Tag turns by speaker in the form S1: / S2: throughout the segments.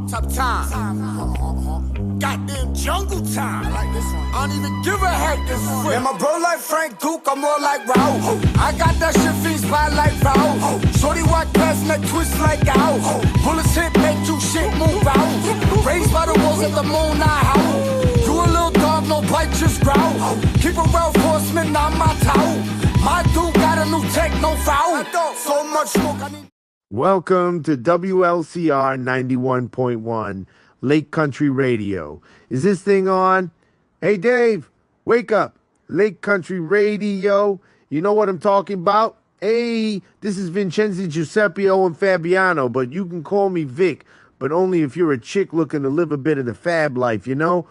S1: Top time. Goddamn jungle time. I like this one. I don't even give a heck this way. Yeah, my bro like Frank Duke, I'm more like Raul. I got that shit feast by like Raul. Shorty walk past and that twist like owl. Bullets hit, make you shit move out. Raised by the walls of the moon, I howl. You a little dog, no bite, just growl. Keep a Ralph Horseman on my towel. My dude got a new tech, no foul. So much smoke, I need.
S2: Welcome to WLCR 91.1 Lake Country Radio. Is this thing on? Hey Dave, wake up. Lake Country Radio. You know what I'm talking about? Hey, this is Vincenzi, Giuseppe, and Fabiano, but you can call me Vic, but only if you're a chick looking to live a bit of the fab life, you know?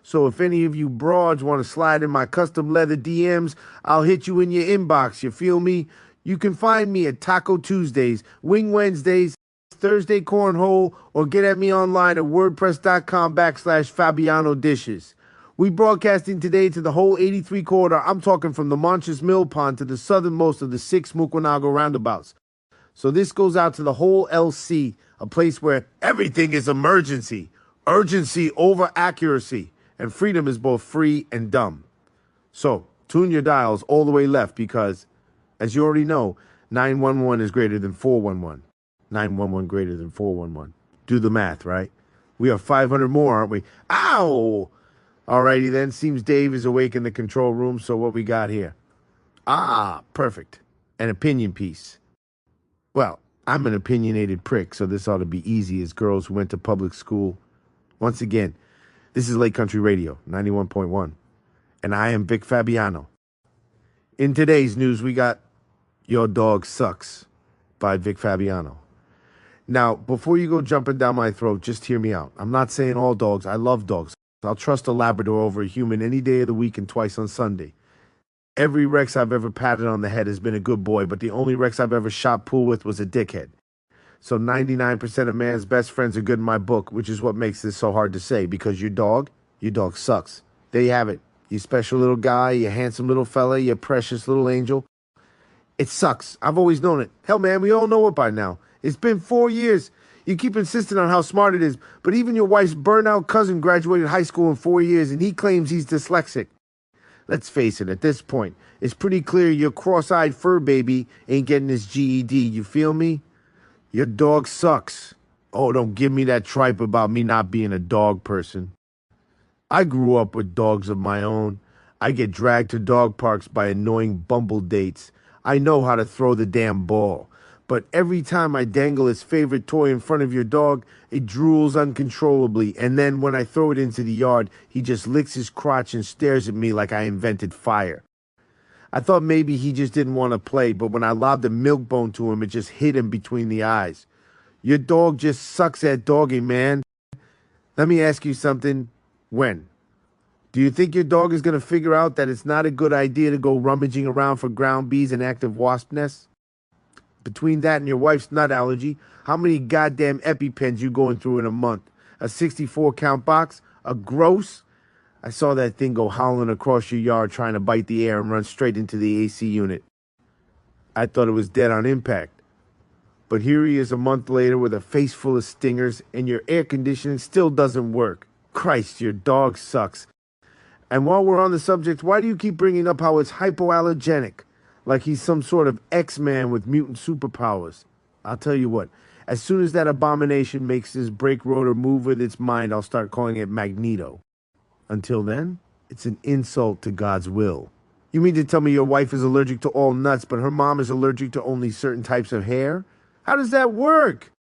S2: So if any of you broads want to slide in my custom leather DMs, I'll hit you in your inbox, you feel me? You can find me at Taco Tuesdays, Wing Wednesdays, Thursday Cornhole, or get at me online at wordpress.com/Fabiano Dishes. We broadcasting today to the whole 83 corridor. I'm talking from the Monches Mill Pond to the southernmost of the 6 Mukwanago roundabouts. So this goes out to the whole LC, a place where everything is emergency, urgency over accuracy, and freedom is both free and dumb. So tune your dials all the way left because, as you already know, 911 is greater than 411. 911 greater than 411. Do the math, right? We are 500 more, aren't we? Ow! Alrighty then. Seems Dave is awake in the control room, so what we got here? Ah, perfect. An opinion piece. Well, I'm an opinionated prick, so this ought to be easy as girls who went to public school. Once again, this is Lake Country Radio, 91.1. And I am Vic Fabiano. In today's news, we got Your Dog Sucks by Vic Fabiano. Now, before you go jumping down my throat, just hear me out. I'm not saying all dogs. I love dogs. I'll trust a Labrador over a human any day of the week and twice on Sunday. Every Rex I've ever patted on the head has been a good boy, but the only Rex I've ever shot pool with was a dickhead. So 99% of man's best friends are good in my book, which is what makes this so hard to say, because your dog sucks. There you have it. You special little guy, you handsome little fella, you precious little angel. It sucks. I've always known it. Hell, man, we all know it by now. It's been 4 years. You keep insisting on how smart it is, but even your wife's burnout cousin graduated high school in 4 years, and he claims he's dyslexic. Let's face it, at this point, it's pretty clear your cross-eyed fur baby ain't getting his GED. You feel me? Your dog sucks. Oh, don't give me that tripe about me not being a dog person. I grew up with dogs of my own. I get dragged to dog parks by annoying bumble dates. I know how to throw the damn ball. But every time I dangle his favorite toy in front of your dog, it drools uncontrollably. And then when I throw it into the yard, he just licks his crotch and stares at me like I invented fire. I thought maybe he just didn't want to play, but when I lobbed a milk bone to him, it just hit him between the eyes. Your dog just sucks at dogging, man. Let me ask you something. When? Do you think your dog is going to figure out that it's not a good idea to go rummaging around for ground bees and active wasp nests? Between that and your wife's nut allergy, how many goddamn EpiPens you going through in a month? A 64 count box? A gross? I saw that thing go howling across your yard trying to bite the air and run straight into the AC unit. I thought it was dead on impact. But here he is a month later with a face full of stingers and your air conditioning still doesn't work. Christ, your dog sucks. And while we're on the subject, why do you keep bringing up how it's hypoallergenic? Like he's some sort of X-Man with mutant superpowers. I'll tell you what, as soon as that abomination makes his brake rotor move with its mind, I'll start calling it Magneto. Until then, it's an insult to God's will. You mean to tell me your wife is allergic to all nuts, but her mom is allergic to only certain types of hair? How does that work?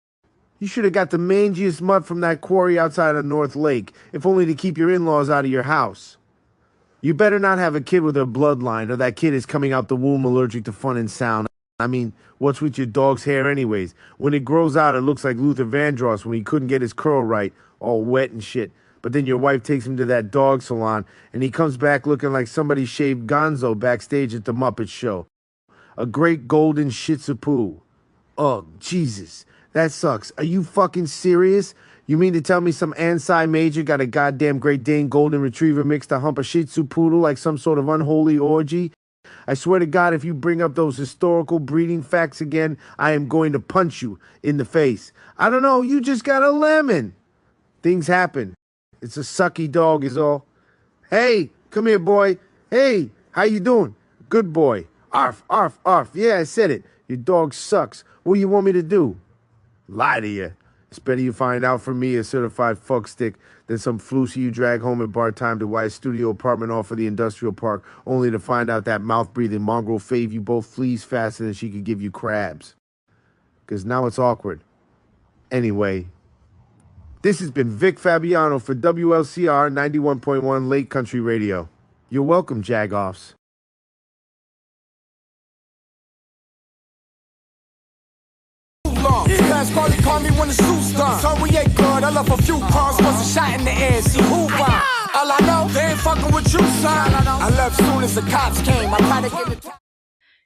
S2: You should have got the mangiest mutt from that quarry outside of North Lake, if only to keep your in-laws out of your house. You better not have a kid with her bloodline, or that kid is coming out the womb allergic to fun and sound. I mean, what's with your dog's hair anyways? When it grows out, it looks like Luther Vandross when he couldn't get his curl right, all wet and shit. But then your wife takes him to that dog salon, and he comes back looking like somebody shaved Gonzo backstage at the Muppet Show. A great golden Shih Tzu poo. Oh, Jesus. That sucks. Are you fucking serious? You mean to tell me some Ansai Major got a goddamn Great Dane Golden Retriever mix to hump a Shih Tzu poodle like some sort of unholy orgy? I swear to God, if you bring up those historical breeding facts again, I am going to punch you in the face. I don't know, you just got a lemon. Things happen. It's a sucky dog is all. Hey, come here, boy. Hey, how you doing? Good boy. Arf, arf, arf. Yeah, I said it. Your dog sucks. What do you want me to do? Lie to you. It's better you find out from me, a certified fuckstick, than some floozy you drag home at bar time to buy a studio apartment off of the industrial park, only to find out that mouth-breathing mongrel fave you both fleas faster than she could give you crabs. Because now it's awkward. Anyway, this has been Vic Fabiano for WLCR 91.1 Lake Country Radio. You're welcome, Jagoffs.
S1: Fast Carly call me when the suit's done. So we ain't good. I left a few cars, was a shot in the air. See who won. All I know, they ain't fucking with you, son. I left soon as the cops came. I tried to get the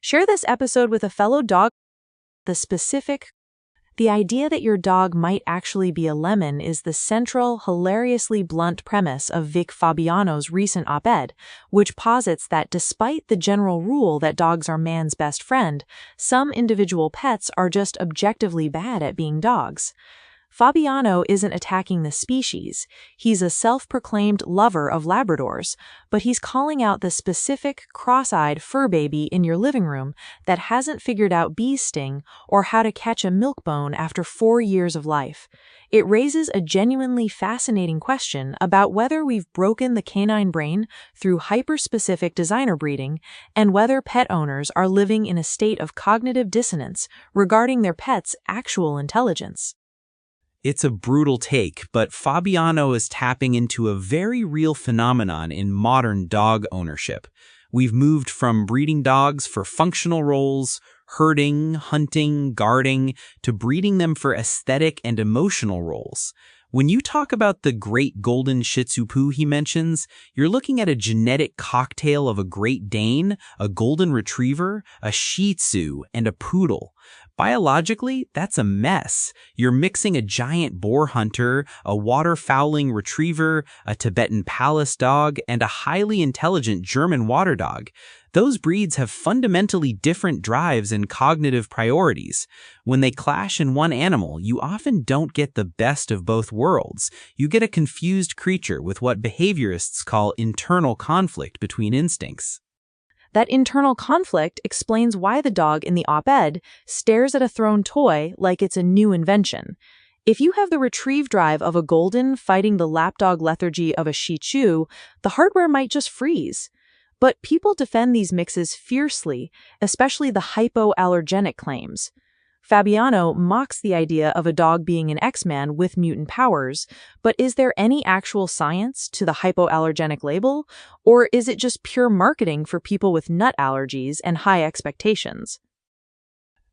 S3: Share this episode with a fellow dog. The idea that your dog might actually be a lemon is the central, hilariously blunt premise of Vic Fabiano's recent op-ed, which posits that despite the general rule that dogs are man's best friend, some individual pets are just objectively bad at being dogs. Fabiano isn't attacking the species. He's a self-proclaimed lover of Labradors, but he's calling out the specific, cross-eyed fur baby in your living room that hasn't figured out bee sting or how to catch a milk bone after 4 years of life. It raises a genuinely fascinating question about whether we've broken the canine brain through hyper-specific designer breeding and whether pet owners are living in a state of cognitive dissonance regarding their pet's actual intelligence.
S4: It's a brutal take, but Fabiano is tapping into a very real phenomenon in modern dog ownership. We've moved from breeding dogs for functional roles, herding, hunting, guarding, to breeding them for aesthetic and emotional roles. When you talk about the great golden Shih Tzu poo he mentions, you're looking at a genetic cocktail of a Great Dane, a Golden Retriever, a Shih Tzu, and a Poodle. Biologically, that's a mess. You're mixing a giant boar hunter, a waterfowling retriever, a Tibetan palace dog, and a highly intelligent German water dog. Those breeds have fundamentally different drives and cognitive priorities. When they clash in one animal, you often don't get the best of both worlds. You get a confused creature with what behaviorists call internal conflict between instincts.
S3: That internal conflict explains why the dog in the op-ed stares at a thrown toy like it's a new invention. If you have the retrieve drive of a golden fighting the lapdog lethargy of a Shih Tzu, the hardware might just freeze. But people defend these mixes fiercely, especially the hypoallergenic claims. Fabiano mocks the idea of a dog being an X-Man with mutant powers, but is there any actual science to the hypoallergenic label, or is it just pure marketing for people with nut allergies and high expectations?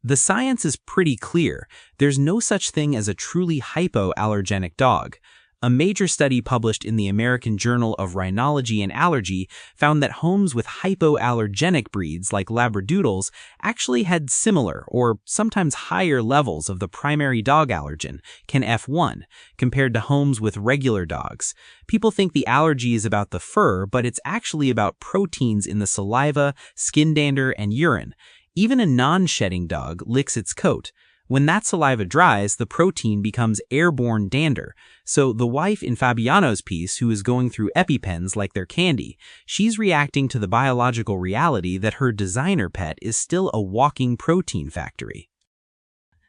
S4: The science is pretty clear. There's no such thing as a truly hypoallergenic dog. A major study published in the American Journal of Rhinology and Allergy found that homes with hypoallergenic breeds like Labradoodles actually had similar or sometimes higher levels of the primary dog allergen, Ep.4, compared to homes with regular dogs. People think the allergy is about the fur, but it's actually about proteins in the saliva, skin dander, and urine. Even a non-shedding dog licks its coat. When that saliva dries, the protein becomes airborne dander. So the wife in Fabiano's piece, who is going through EpiPens like they're candy, she's reacting to the biological reality that her designer pet is still a walking protein factory.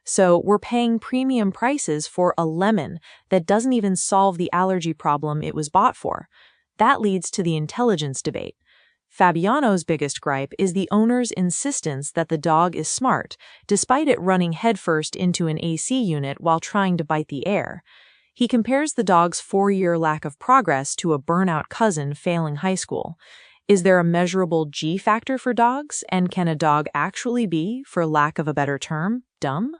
S3: So we're paying premium prices for a lemon that doesn't even solve the allergy problem it was bought for. That leads to the intelligence debate. Fabiano's biggest gripe is the owner's insistence that the dog is smart, despite it running headfirst into an AC unit while trying to bite the air. He compares the dog's 4-year lack of progress to a burnout cousin failing high school. Is there a measurable G factor for dogs, and can a dog actually be, for lack of a better term, dumb?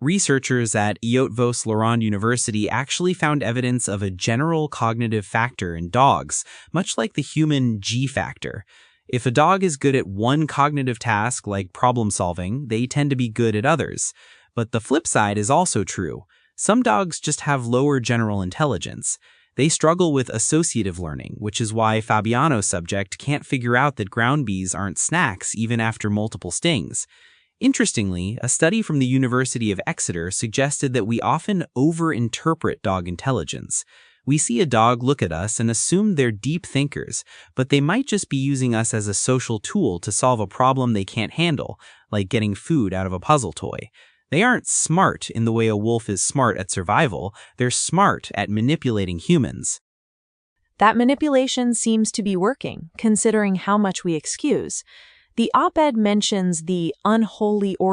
S4: Researchers at Eötvös-Loránd University actually found evidence of a general cognitive factor in dogs, much like the human G factor. If a dog is good at one cognitive task, like problem solving, they tend to be good at others. But the flip side is also true. Some dogs just have lower general intelligence. They struggle with associative learning, which is why Fabiano's subject can't figure out that ground bees aren't snacks even after multiple stings. Interestingly, a study from the University of Exeter suggested that we often overinterpret dog intelligence. We see a dog look at us and assume they're deep thinkers, but they might just be using us as a social tool to solve a problem they can't handle, like getting food out of a puzzle toy. They aren't smart in the way a wolf is smart at survival, they're smart at manipulating humans.
S3: That manipulation seems to be working, considering how much we excuse. The op-ed mentions the unholy order